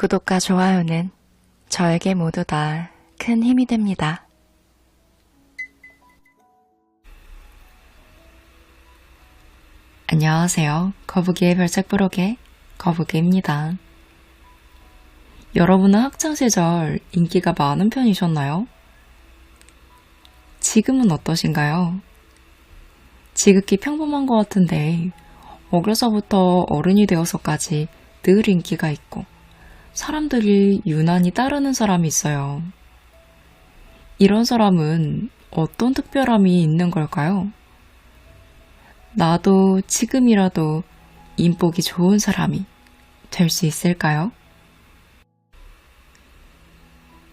구독과 좋아요는 저에게 모두 다 큰 힘이 됩니다. 안녕하세요. 거북이의 별책 부록의 거북이입니다. 여러분은 학창시절 인기가 많은 편이셨나요? 지금은 어떠신가요? 지극히 평범한 것 같은데 어려서부터 어른이 되어서까지 늘 인기가 있고 사람들이 유난히 따르는 사람이 있어요. 이런 사람은 어떤 특별함이 있는 걸까요? 나도 지금이라도 인복이 좋은 사람이 될 수 있을까요?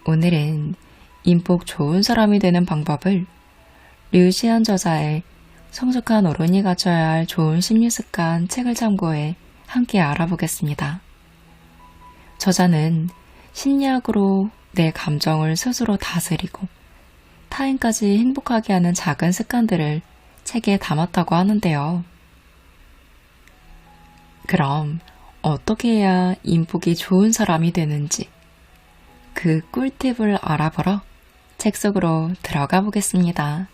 오늘은 인복 좋은 사람이 되는 방법을 류시안 저자의 성숙한 어른이 갖춰야 할 좋은 심리습관 책을 참고해 함께 알아보겠습니다. 저자는 심리학으로 내 감정을 스스로 다스리고 타인까지 행복하게 하는 작은 습관들을 책에 담았다고 하는데요. 그럼 어떻게 해야 인복이 좋은 사람이 되는지 그 꿀팁을 알아보러 책 속으로 들어가 보겠습니다.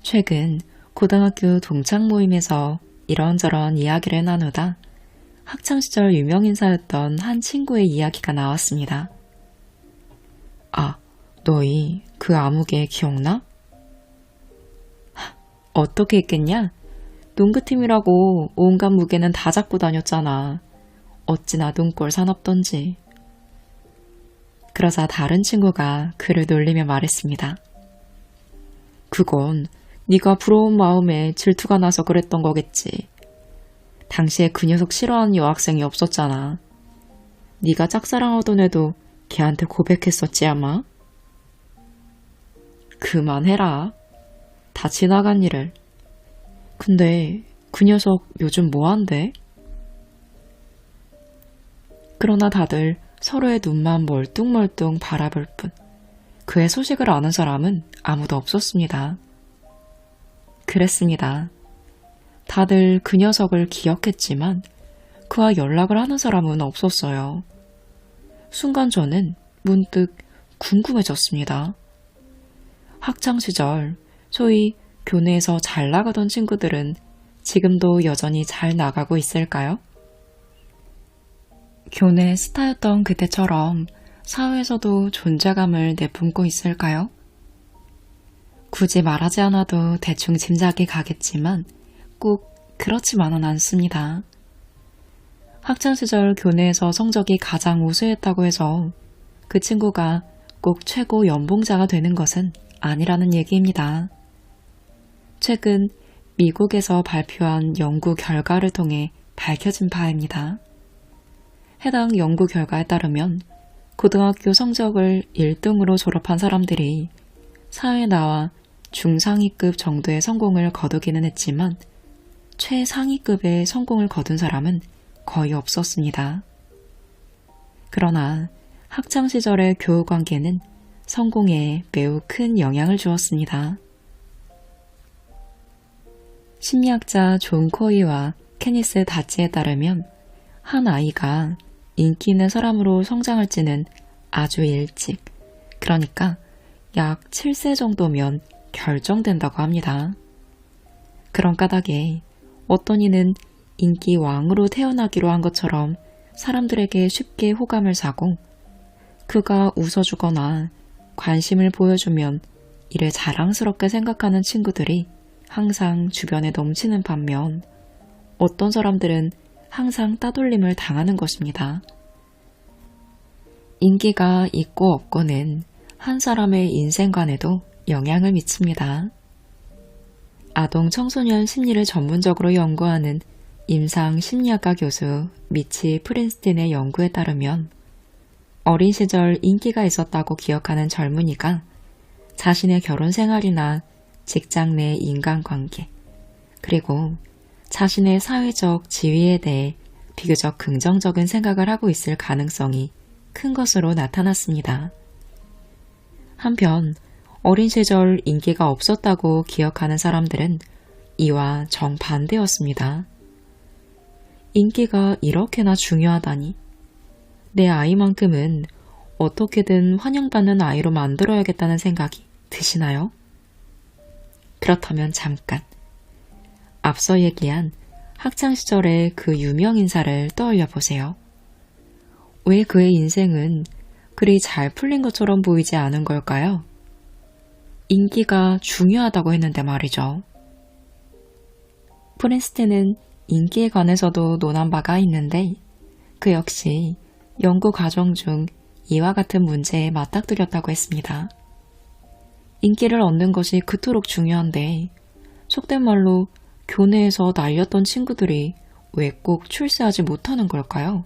최근 고등학교 동창 모임에서 이런저런 이야기를 나누다 학창시절 유명인사였던 한 친구의 이야기가 나왔습니다. 아, 너희 그 아무개 기억나? 어떻게 했겠냐? 농구팀이라고 온갖 무게는 다 잡고 다녔잖아. 어찌나 눈꼴 사납던지. 그러자 다른 친구가 그를 놀리며 말했습니다. 그건 네가 부러운 마음에 질투가 나서 그랬던 거겠지. 당시에 그 녀석 싫어하는 여학생이 없었잖아. 네가 짝사랑하던 애도 걔한테 고백했었지 아마? 그만해라. 다 지나간 일을. 근데 그 녀석 요즘 뭐한대? 그러나 다들 서로의 눈만 멀뚱멀뚱 바라볼 뿐 그의 소식을 아는 사람은 아무도 없었습니다. 그랬습니다. 다들 그 녀석을 기억했지만 그와 연락을 하는 사람은 없었어요. 순간 저는 문득 궁금해졌습니다. 학창시절 소위 교내에서 잘 나가던 친구들은 지금도 여전히 잘 나가고 있을까요? 교내 스타였던 그때처럼 사회에서도 존재감을 내뿜고 있을까요? 굳이 말하지 않아도 대충 짐작이 가겠지만 꼭 그렇지만은 않습니다. 학창시절 교내에서 성적이 가장 우수했다고 해서 그 친구가 꼭 최고 연봉자가 되는 것은 아니라는 얘기입니다. 최근 미국에서 발표한 연구 결과를 통해 밝혀진 바입니다. 해당 연구 결과에 따르면 고등학교 성적을 1등으로 졸업한 사람들이 사회에 나와 중상위급 정도의 성공을 거두기는 했지만 최상위급의 성공을 거둔 사람은 거의 없었습니다. 그러나 학창시절의 교우관계는 성공에 매우 큰 영향을 주었습니다. 심리학자 존 코이와 케니스 다치에 따르면 한 아이가 인기 있는 사람으로 성장할지는 아주 일찍, 그러니까 약 7세 정도면 결정된다고 합니다. 그런 까닭에 어떤 이는 인기 왕으로 태어나기로 한 것처럼 사람들에게 쉽게 호감을 사고 그가 웃어주거나 관심을 보여주면 이를 자랑스럽게 생각하는 친구들이 항상 주변에 넘치는 반면 어떤 사람들은 항상 따돌림을 당하는 것입니다. 인기가 있고 없고는 한 사람의 인생관에도 영향을 미칩니다. 아동 청소년 심리를 전문적으로 연구하는 임상 심리학과 교수 미치 프린스틴의 연구에 따르면 어린 시절 인기가 있었다고 기억하는 젊은이가 자신의 결혼 생활이나 직장 내 인간관계, 그리고 자신의 사회적 지위에 대해 비교적 긍정적인 생각을 하고 있을 가능성이 큰 것으로 나타났습니다. 한편 어린 시절 인기가 없었다고 기억하는 사람들은 이와 정반대였습니다. 인기가 이렇게나 중요하다니. 내 아이만큼은 어떻게든 환영받는 아이로 만들어야겠다는 생각이 드시나요? 그렇다면 잠깐, 앞서 얘기한 학창시절의 그 유명 인사를 떠올려 보세요. 왜 그의 인생은 그리 잘 풀린 것처럼 보이지 않은 걸까요? 인기가 중요하다고 했는데 말이죠. 프린스틴은 인기에 관해서도 논한 바가 있는데 그 역시 연구 과정 중 이와 같은 문제에 맞닥뜨렸다고 했습니다. 인기를 얻는 것이 그토록 중요한데 속된 말로 교내에서 날렸던 친구들이 왜 꼭 출세하지 못하는 걸까요?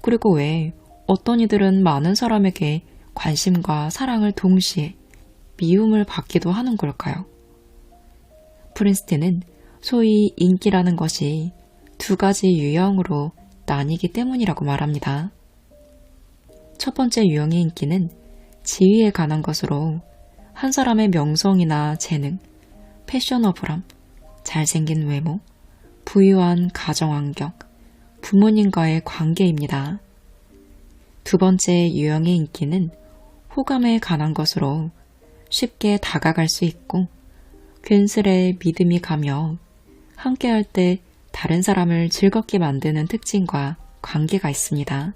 그리고 왜 어떤 이들은 많은 사람에게 관심과 사랑을 동시에 미움을 받기도 하는 걸까요? 프린스틴은 소위 인기라는 것이 두 가지 유형으로 나뉘기 때문이라고 말합니다. 첫 번째 유형의 인기는 지위에 관한 것으로 한 사람의 명성이나 재능, 패셔너블함, 잘생긴 외모, 부유한 가정환경, 부모님과의 관계입니다. 두 번째 유형의 인기는 호감에 관한 것으로 쉽게 다가갈 수 있고 괜스레 믿음이 가며 함께할 때 다른 사람을 즐겁게 만드는 특징과 관계가 있습니다.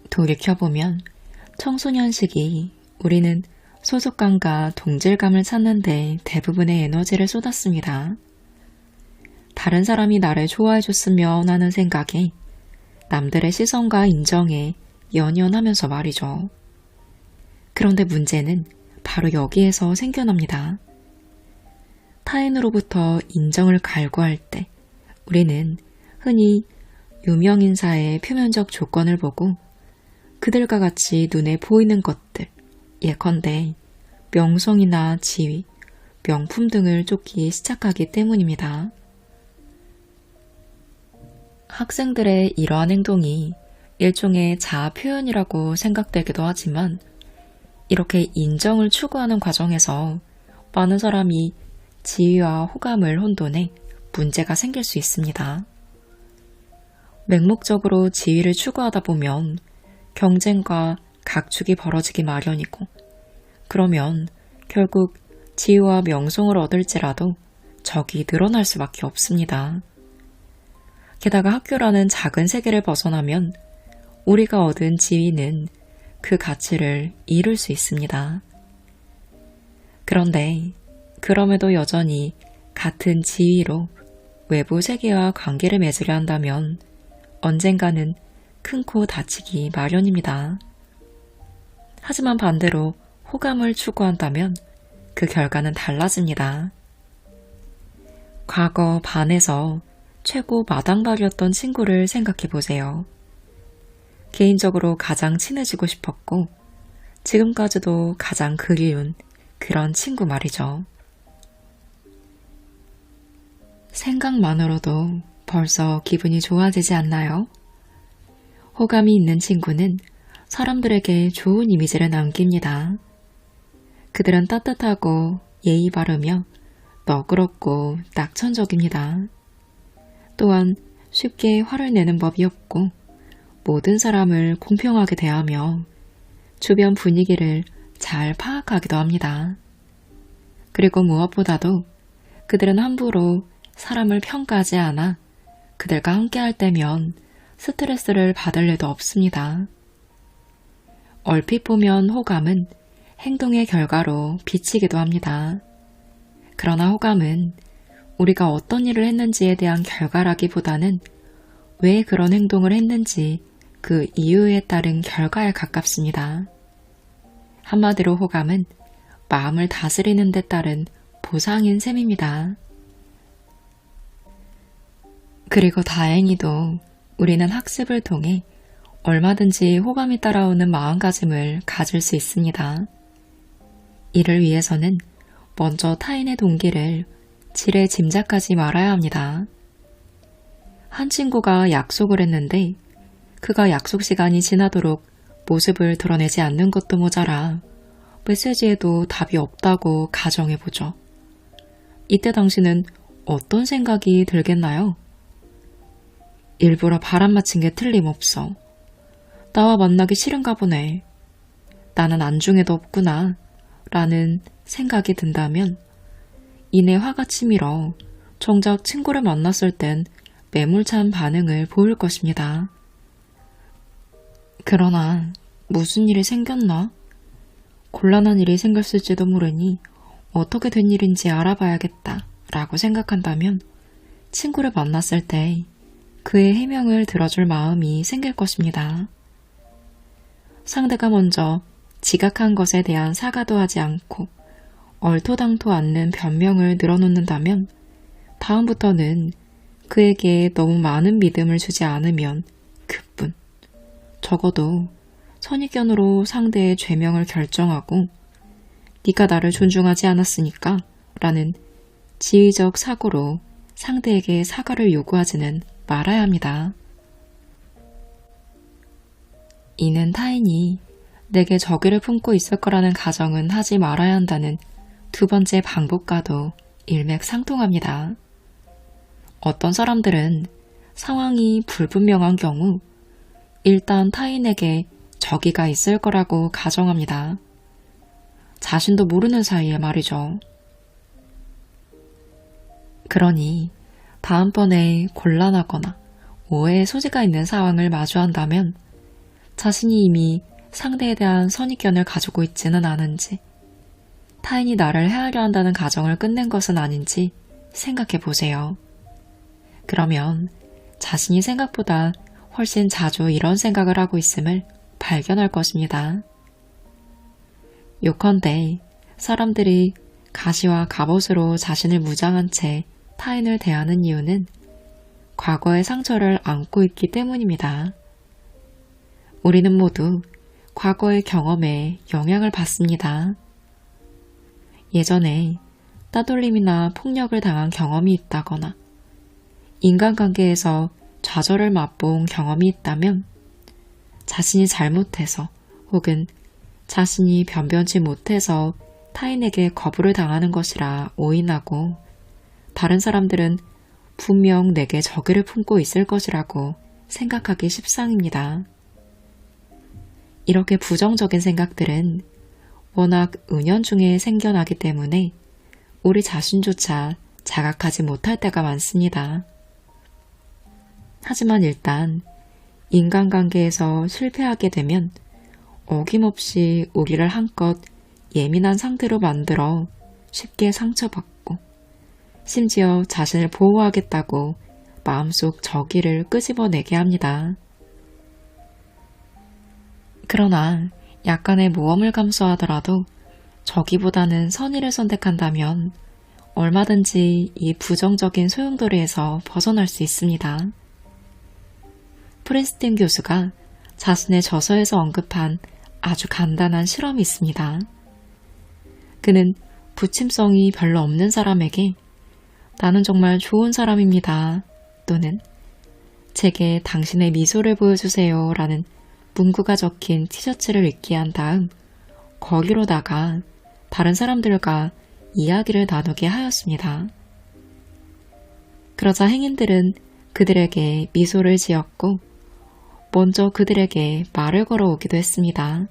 돌이켜보면 청소년 시기 우리는 소속감과 동질감을 찾는 데 대부분의 에너지를 쏟았습니다. 다른 사람이 나를 좋아해줬으면 하는 생각에 남들의 시선과 인정에 연연하면서 말이죠. 그런데 문제는 바로 여기에서 생겨납니다. 타인으로부터 인정을 갈구할 때 우리는 흔히 유명인사의 표면적 조건을 보고 그들과 같이 눈에 보이는 것들, 예컨대 명성이나 지위, 명품 등을 쫓기 시작하기 때문입니다. 학생들의 이러한 행동이 일종의 자아 표현이라고 생각되기도 하지만 이렇게 인정을 추구하는 과정에서 많은 사람이 지위와 호감을 혼돈해 문제가 생길 수 있습니다. 맹목적으로 지위를 추구하다 보면 경쟁과 각축이 벌어지기 마련이고 그러면 결국 지위와 명성을 얻을지라도 적이 늘어날 수밖에 없습니다. 게다가 학교라는 작은 세계를 벗어나면 우리가 얻은 지위는 그 가치를 잃을 수 있습니다. 그런데 그럼에도 여전히 같은 지위로 외부 세계와 관계를 맺으려 한다면 언젠가는 큰 코 다치기 마련입니다. 하지만 반대로 호감을 추구한다면 그 결과는 달라집니다. 과거 반에서 최고 마당발이었던 친구를 생각해 보세요. 개인적으로 가장 친해지고 싶었고 지금까지도 가장 그리운 그런 친구 말이죠. 생각만으로도 벌써 기분이 좋아지지 않나요? 호감이 있는 친구는 사람들에게 좋은 이미지를 남깁니다. 그들은 따뜻하고 예의 바르며 너그럽고 낙천적입니다. 또한 쉽게 화를 내는 법이 없고 모든 사람을 공평하게 대하며 주변 분위기를 잘 파악하기도 합니다. 그리고 무엇보다도 그들은 함부로 사람을 평가하지 않아 그들과 함께할 때면 스트레스를 받을 일도 없습니다. 얼핏 보면 호감은 행동의 결과로 비치기도 합니다. 그러나 호감은 우리가 어떤 일을 했는지에 대한 결과라기보다는 왜 그런 행동을 했는지 그 이유에 따른 결과에 가깝습니다. 한마디로 호감은 마음을 다스리는 데 따른 보상인 셈입니다. 그리고 다행히도 우리는 학습을 통해 얼마든지 호감이 따라오는 마음가짐을 가질 수 있습니다. 이를 위해서는 먼저 타인의 동기를 지레 짐작하지 말아야 합니다. 한 친구가 약속을 했는데 그가 약속 시간이 지나도록 모습을 드러내지 않는 것도 모자라 메시지에도 답이 없다고 가정해보죠. 이때 당신은 어떤 생각이 들겠나요? 일부러 바람 맞힌 게 틀림없어. 나와 만나기 싫은가 보네. 나는 안중에도 없구나. 라는 생각이 든다면 이내 화가 치밀어 정작 친구를 만났을 땐 매몰찬 반응을 보일 것입니다. 그러나 무슨 일이 생겼나? 곤란한 일이 생겼을지도 모르니 어떻게 된 일인지 알아봐야겠다 라고 생각한다면 친구를 만났을 때 그의 해명을 들어줄 마음이 생길 것입니다. 상대가 먼저 지각한 것에 대한 사과도 하지 않고 얼토당토 않는 변명을 늘어놓는다면 다음부터는 그에게 너무 많은 믿음을 주지 않으면 그뿐. 적어도 선입견으로 상대의 죄명을 결정하고 네가 나를 존중하지 않았으니까 라는 지위적 사고로 상대에게 사과를 요구하지는 말아야 합니다. 이는 타인이 내게 적의를 품고 있을 거라는 가정은 하지 말아야 한다는 두 번째 방법과도 일맥상통합니다. 어떤 사람들은 상황이 불분명한 경우 일단 타인에게 적의가 있을 거라고 가정합니다. 자신도 모르는 사이에 말이죠. 그러니 다음번에 곤란하거나 오해의 소지가 있는 상황을 마주한다면 자신이 이미 상대에 대한 선입견을 가지고 있지는 않은지, 타인이 나를 해하려 한다는 가정을 끝낸 것은 아닌지 생각해 보세요. 그러면 자신이 생각보다 훨씬 자주 이런 생각을 하고 있음을 발견할 것입니다. 요컨대 사람들이 가시와 갑옷으로 자신을 무장한 채 타인을 대하는 이유는 과거의 상처를 안고 있기 때문입니다. 우리는 모두 과거의 경험에 영향을 받습니다. 예전에 따돌림이나 폭력을 당한 경험이 있다거나 인간관계에서 좌절을 맛본 경험이 있다면 자신이 잘못해서 혹은 자신이 변변치 못해서 타인에게 거부를 당하는 것이라 오인하고 다른 사람들은 분명 내게 적의를 품고 있을 것이라고 생각하기 십상입니다. 이렇게 부정적인 생각들은 워낙 은연중에 생겨나기 때문에 우리 자신조차 자각하지 못할 때가 많습니다. 하지만 일단 인간관계에서 실패하게 되면 어김없이 우리를 한껏 예민한 상태로 만들어 쉽게 상처받고 심지어 자신을 보호하겠다고 마음속 적의를 끄집어내게 합니다. 그러나 약간의 모험을 감수하더라도 적의보다는 선의를 선택한다면 얼마든지 이 부정적인 소용돌이에서 벗어날 수 있습니다. 프린스틴 교수가 자신의 저서에서 언급한 아주 간단한 실험이 있습니다. 그는 부침성이 별로 없는 사람에게 나는 정말 좋은 사람입니다 또는 제게 당신의 미소를 보여주세요 라는 문구가 적힌 티셔츠를 입게 한 다음 거기로 나가 다른 사람들과 이야기를 나누게 하였습니다. 그러자 행인들은 그들에게 미소를 지었고 먼저 그들에게 말을 걸어오기도 했습니다.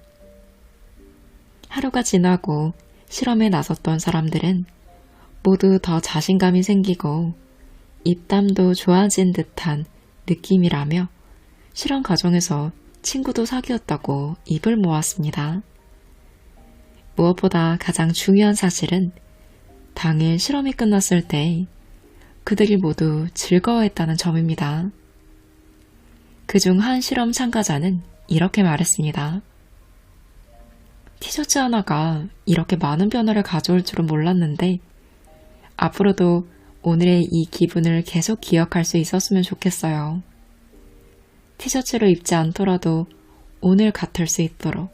하루가 지나고 실험에 나섰던 사람들은 모두 더 자신감이 생기고 입담도 좋아진 듯한 느낌이라며 실험 과정에서 친구도 사귀었다고 입을 모았습니다. 무엇보다 가장 중요한 사실은 당일 실험이 끝났을 때 그들이 모두 즐거워했다는 점입니다. 그중 한 실험 참가자는 이렇게 말했습니다. 티셔츠 하나가 이렇게 많은 변화를 가져올 줄은 몰랐는데 앞으로도 오늘의 이 기분을 계속 기억할 수 있었으면 좋겠어요. 티셔츠를 입지 않더라도 오늘 같을 수 있도록.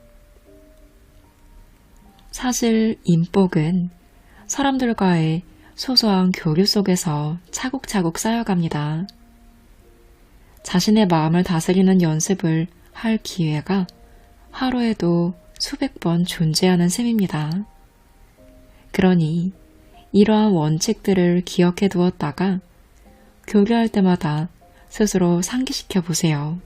사실 인복은 사람들과의 소소한 교류 속에서 차곡차곡 쌓여갑니다. 자신의 마음을 다스리는 연습을 할 기회가 하루에도 수백 번 존재하는 셈입니다. 그러니 이러한 원칙들을 기억해 두었다가 교류할 때마다 스스로 상기시켜 보세요.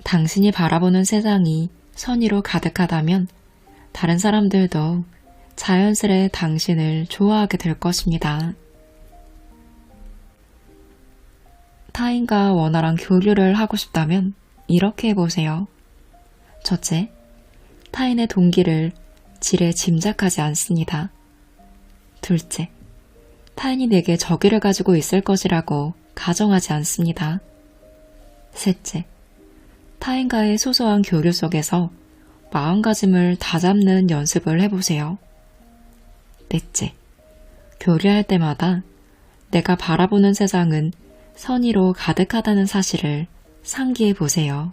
당신이 바라보는 세상이 선의로 가득하다면 다른 사람들도 자연스레 당신을 좋아하게 될 것입니다. 타인과 원활한 교류를 하고 싶다면 이렇게 해보세요. 첫째, 타인의 동기를 지레 짐작하지 않습니다. 둘째, 타인이 내게 적의를 가지고 있을 것이라고 가정하지 않습니다. 셋째, 타인과의 소소한 교류 속에서 마음가짐을 다잡는 연습을 해보세요. 넷째, 교류할 때마다 내가 바라보는 세상은 선의로 가득하다는 사실을 상기해 보세요.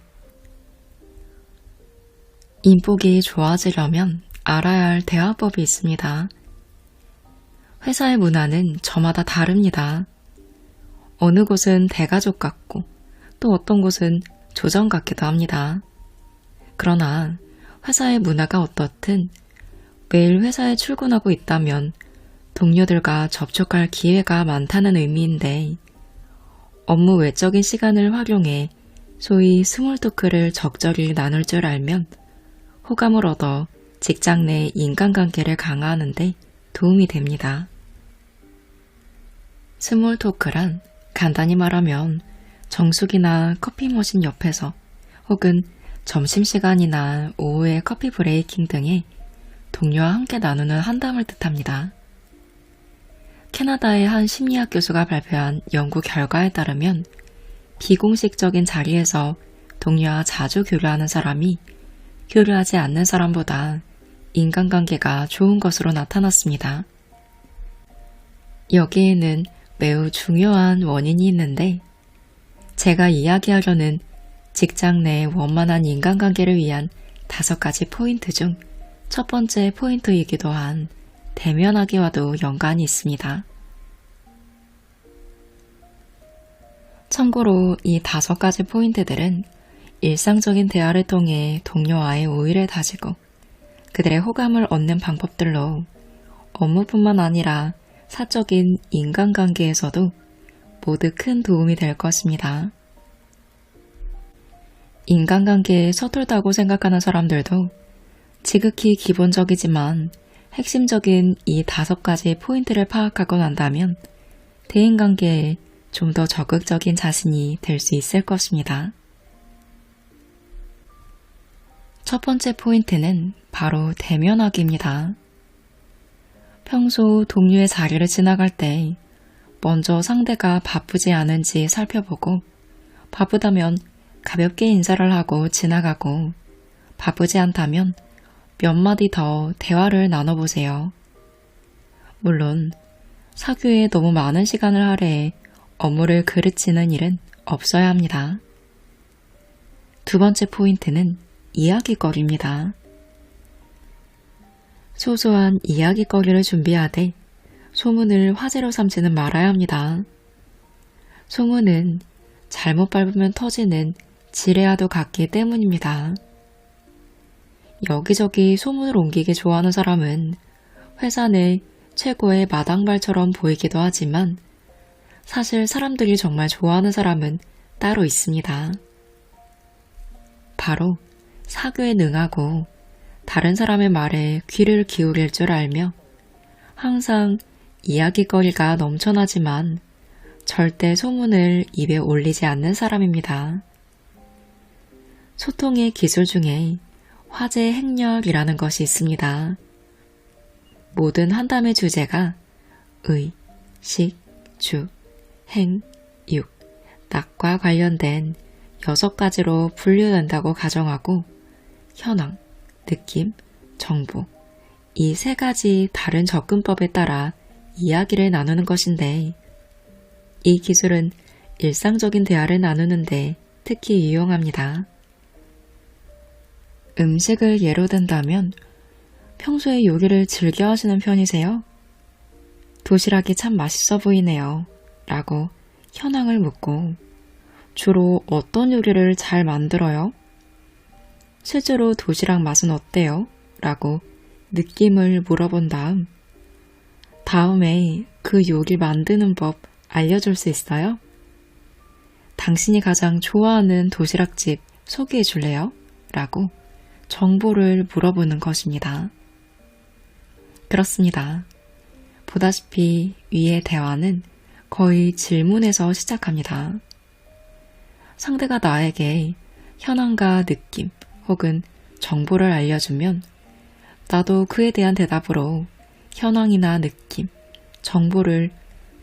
인복이 좋아지려면 알아야 할 대화법이 있습니다. 회사의 문화는 저마다 다릅니다. 어느 곳은 대가족 같고 또 어떤 곳은 조정 같기도 합니다. 그러나 회사의 문화가 어떻든 매일 회사에 출근하고 있다면 동료들과 접촉할 기회가 많다는 의미인데 업무 외적인 시간을 활용해 소위 스몰 토크를 적절히 나눌 줄 알면 호감을 얻어 직장 내 인간관계를 강화하는 데 도움이 됩니다. 스몰 토크란 간단히 말하면 정수기나 커피 머신 옆에서 혹은 점심시간이나 오후의 커피 브레이킹 등에 동료와 함께 나누는 한담을 뜻합니다. 캐나다의 한 심리학 교수가 발표한 연구 결과에 따르면 비공식적인 자리에서 동료와 자주 교류하는 사람이 교류하지 않는 사람보다 인간관계가 좋은 것으로 나타났습니다. 여기에는 매우 중요한 원인이 있는데 제가 이야기하려는 직장 내 원만한 인간관계를 위한 5가지 포인트 중 첫 번째 포인트이기도 한 대면하기와도 연관이 있습니다. 참고로 이 5가지 포인트들은 일상적인 대화를 통해 동료와의 우위를 다지고 그들의 호감을 얻는 방법들로 업무뿐만 아니라 사적인 인간관계에서도 모두 큰 도움이 될 것입니다. 인간관계에 서툴다고 생각하는 사람들도 지극히 기본적이지만 핵심적인 이 5가지 포인트를 파악하고 난다면 대인관계에 좀 더 적극적인 자신이 될 수 있을 것입니다. 첫 번째 포인트는 바로 대면하기입니다. 평소 동료의 자리를 지나갈 때 먼저 상대가 바쁘지 않은지 살펴보고 바쁘다면 가볍게 인사를 하고 지나가고 바쁘지 않다면 몇 마디 더 대화를 나눠보세요. 물론 사교에 너무 많은 시간을 할애해 업무를 그르치는 일은 없어야 합니다. 두 번째 포인트는 이야깃거리입니다. 소소한 이야깃거리를 준비하되 소문을 화제로 삼지는 말아야 합니다. 소문은 잘못 밟으면 터지는 지뢰와도 같기 때문입니다. 여기저기 소문을 옮기기 좋아하는 사람은 회사 내 최고의 마당발처럼 보이기도 하지만 사실 사람들이 정말 좋아하는 사람은 따로 있습니다. 바로 사교에 능하고 다른 사람의 말에 귀를 기울일 줄 알며 항상 이야깃거리가 넘쳐나지만 절대 소문을 입에 올리지 않는 사람입니다. 소통의 기술 중에 화제 행렬이라는 것이 있습니다. 모든 한담의 주제가 의, 식, 주, 행, 육, 낙과 관련된 6가지로 분류된다고 가정하고 현황, 느낌, 정보 이 3가지 다른 접근법에 따라 이야기를 나누는 것인데 이 기술은 일상적인 대화를 나누는데 특히 유용합니다. 음식을 예로 든다면 평소에 요리를 즐겨 하시는 편이세요? 도시락이 참 맛있어 보이네요. 라고 현황을 묻고 주로 어떤 요리를 잘 만들어요? 실제로 도시락 맛은 어때요? 라고 느낌을 물어본 다음에 그 요리 만드는 법 알려줄 수 있어요? 당신이 가장 좋아하는 도시락집 소개해 줄래요? 라고 정보를 물어보는 것입니다. 그렇습니다. 보다시피 위의 대화는 거의 질문에서 시작합니다. 상대가 나에게 현황과 느낌 혹은 정보를 알려주면 나도 그에 대한 대답으로 현황이나 느낌, 정보를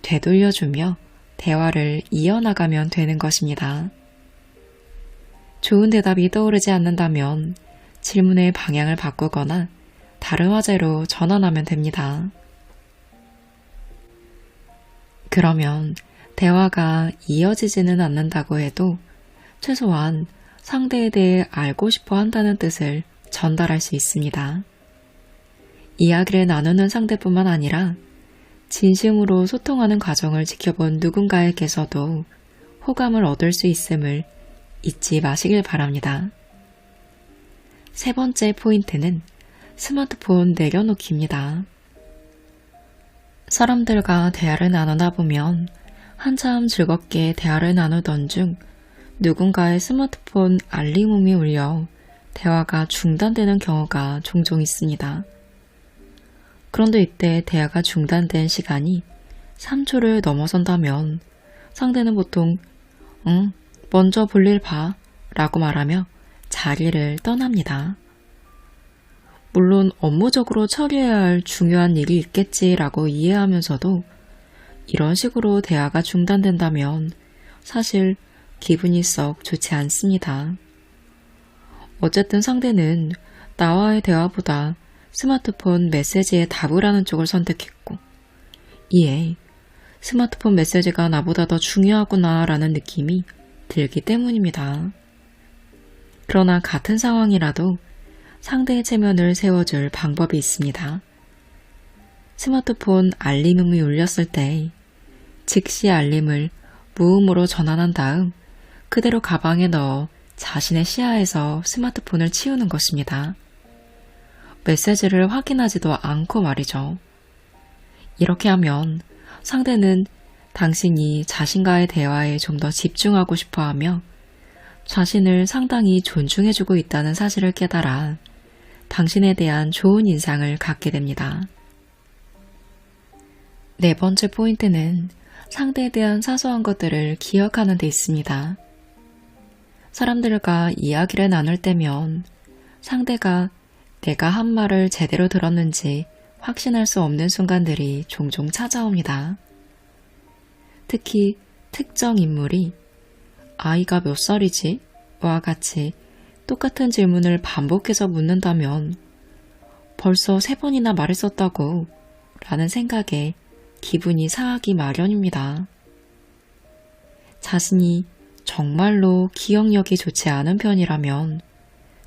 되돌려주며 대화를 이어나가면 되는 것입니다. 좋은 대답이 떠오르지 않는다면 질문의 방향을 바꾸거나 다른 화제로 전환하면 됩니다. 그러면 대화가 이어지지는 않는다고 해도 최소한 상대에 대해 알고 싶어 한다는 뜻을 전달할 수 있습니다. 이야기를 나누는 상대뿐만 아니라 진심으로 소통하는 과정을 지켜본 누군가에게서도 호감을 얻을 수 있음을 잊지 마시길 바랍니다. 세 번째 포인트는 스마트폰 내려놓기입니다. 사람들과 대화를 나누다 보면 한참 즐겁게 대화를 나누던 중 누군가의 스마트폰 알림음이 울려 대화가 중단되는 경우가 종종 있습니다. 그런데 이때 대화가 중단된 시간이 3초를 넘어선다면 상대는 보통 먼저 볼일 봐 라고 말하며 자리를 떠납니다. 물론 업무적으로 처리해야 할 중요한 일이 있겠지라고 이해하면서도 이런 식으로 대화가 중단된다면 사실 기분이 썩 좋지 않습니다. 어쨌든 상대는 나와의 대화보다 스마트폰 메시지에 답을 하는 쪽을 선택했고 이에 스마트폰 메시지가 나보다 더 중요하구나 라는 느낌이 들기 때문입니다. 그러나 같은 상황이라도 상대의 체면을 세워줄 방법이 있습니다. 스마트폰 알림음이 울렸을 때 즉시 알림을 무음으로 전환한 다음 그대로 가방에 넣어 자신의 시야에서 스마트폰을 치우는 것입니다. 메시지를 확인하지도 않고 말이죠. 이렇게 하면 상대는 당신이 자신과의 대화에 좀 더 집중하고 싶어하며 자신을 상당히 존중해주고 있다는 사실을 깨달아 당신에 대한 좋은 인상을 갖게 됩니다. 네 번째 포인트는 상대에 대한 사소한 것들을 기억하는 데 있습니다. 사람들과 이야기를 나눌 때면 상대가 내가 한 말을 제대로 들었는지 확신할 수 없는 순간들이 종종 찾아옵니다. 특히 특정 인물이 아이가 몇 살이지? 와 같이 똑같은 질문을 반복해서 묻는다면 벌써 3번이나 말했었다고 라는 생각에 기분이 상하기 마련입니다. 자신이 정말로 기억력이 좋지 않은 편이라면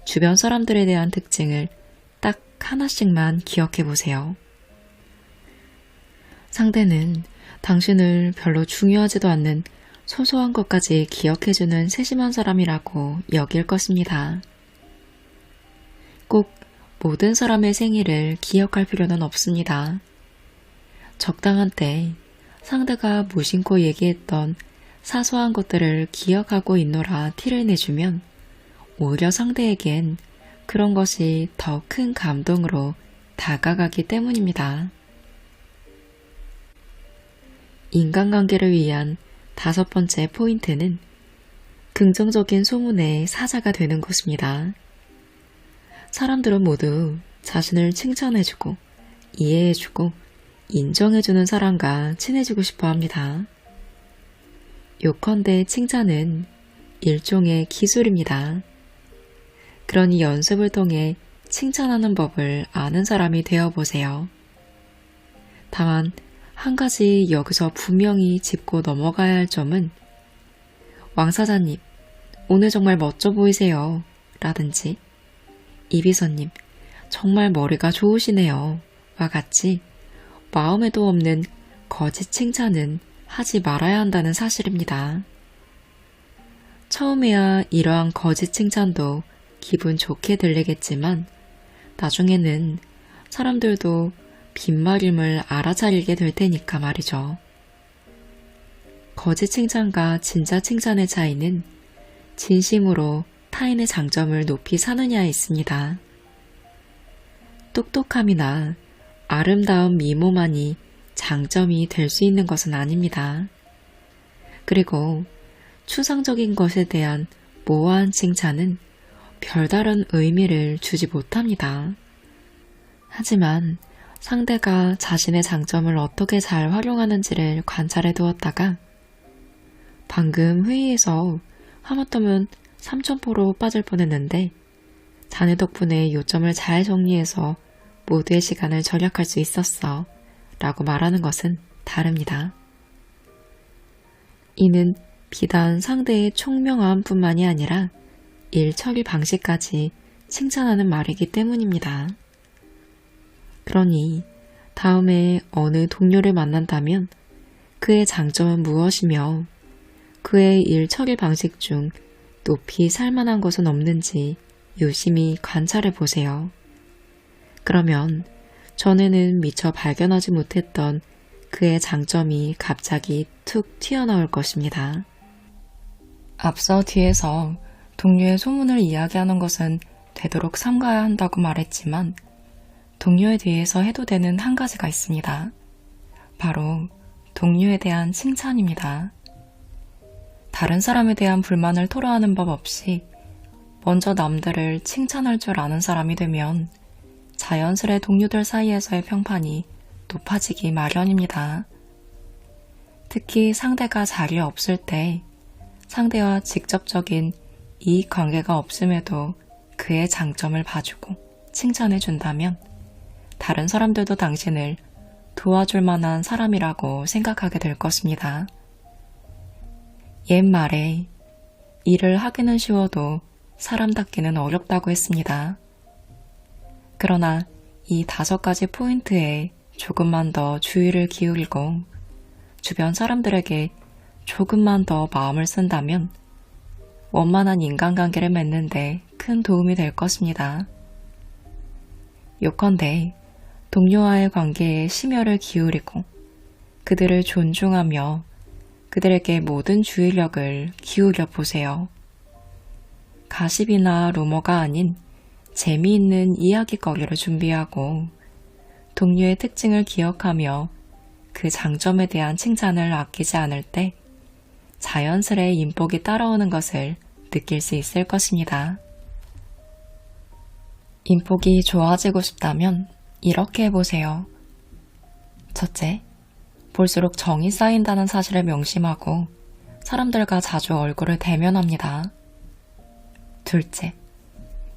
주변 사람들에 대한 특징을 딱 하나씩만 기억해 보세요. 상대는 당신을 별로 중요하지도 않는 소소한 것까지 기억해주는 세심한 사람이라고 여길 것입니다. 꼭 모든 사람의 생일을 기억할 필요는 없습니다. 적당한 때 상대가 무심코 얘기했던 사소한 것들을 기억하고 있노라 티를 내주면 오히려 상대에겐 그런 것이 더 큰 감동으로 다가가기 때문입니다. 인간관계를 위한 5번째 포인트는 긍정적인 소문의 사자가 되는 것입니다. 사람들은 모두 자신을 칭찬해주고 이해해주고 인정해주는 사람과 친해지고 싶어 합니다. 요컨대 칭찬은 일종의 기술입니다. 그러니 연습을 통해 칭찬하는 법을 아는 사람이 되어보세요. 다만 한 가지 여기서 분명히 짚고 넘어가야 할 점은 왕 사장님, 오늘 정말 멋져 보이세요 라든지 이 비서님, 정말 머리가 좋으시네요 와 같이 마음에도 없는 거짓 칭찬은 하지 말아야 한다는 사실입니다. 처음에야 이러한 거짓 칭찬도 기분 좋게 들리겠지만 나중에는 사람들도 빈말임을 알아차리게 될 테니까 말이죠. 거짓 칭찬과 진짜 칭찬의 차이는 진심으로 타인의 장점을 높이 사느냐에 있습니다. 똑똑함이나 아름다운 미모만이 장점이 될 수 있는 것은 아닙니다. 그리고 추상적인 것에 대한 모호한 칭찬은 별다른 의미를 주지 못합니다. 하지만 상대가 자신의 장점을 어떻게 잘 활용하는지를 관찰해 두었다가 방금 회의에서 하마터면 3,000%로 빠질 뻔했는데 자네 덕분에 요점을 잘 정리해서 모두의 시간을 절약할 수 있었어 라고 말하는 것은 다릅니다. 이는 비단 상대의 총명함뿐만이 아니라 일 처리 방식까지 칭찬하는 말이기 때문입니다. 그러니 다음에 어느 동료를 만난다면 그의 장점은 무엇이며 그의 일 처리 방식 중 높이 살만한 것은 없는지 유심히 관찰해 보세요. 그러면 전에는 미처 발견하지 못했던 그의 장점이 갑자기 툭 튀어나올 것입니다. 앞서 뒤에서 동료의 소문을 이야기하는 것은 되도록 삼가야 한다고 말했지만 동료에 대해서 해도 되는 한 가지가 있습니다. 바로 동료에 대한 칭찬입니다. 다른 사람에 대한 불만을 토로하는 법 없이 먼저 남들을 칭찬할 줄 아는 사람이 되면 자연스레 동료들 사이에서의 평판이 높아지기 마련입니다. 특히 상대가 자리에 없을 때 상대와 직접적인 이익 관계가 없음에도 그의 장점을 봐주고 칭찬해 준다면 다른 사람들도 당신을 도와줄 만한 사람이라고 생각하게 될 것입니다. 옛말에 일을 하기는 쉬워도 사람답기는 어렵다고 했습니다. 그러나 이 5가지 포인트에 조금만 더 주의를 기울이고 주변 사람들에게 조금만 더 마음을 쓴다면 원만한 인간관계를 맺는데 큰 도움이 될 것입니다. 요컨대 동료와의 관계에 심혈을 기울이고 그들을 존중하며 그들에게 모든 주의력을 기울여 보세요. 가십이나 루머가 아닌 재미있는 이야기거리를 준비하고 동료의 특징을 기억하며 그 장점에 대한 칭찬을 아끼지 않을 때 자연스레 인복이 따라오는 것을 느낄 수 있을 것입니다. 인복이 좋아지고 싶다면 이렇게 해보세요. 첫째, 볼수록 정이 쌓인다는 사실을 명심하고 사람들과 자주 얼굴을 대면합니다. 둘째,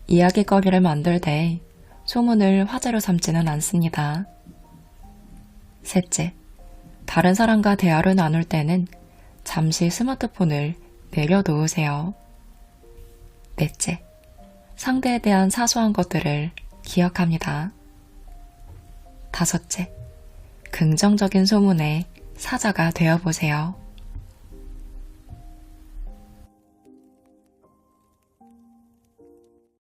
이야기거리를 만들 때 소문을 화제로 삼지는 않습니다. 셋째, 다른 사람과 대화를 나눌 때는 잠시 스마트폰을 내려놓으세요. 넷째, 상대에 대한 사소한 것들을 기억합니다. 다섯째, 긍정적인 소문의 사자가 되어보세요.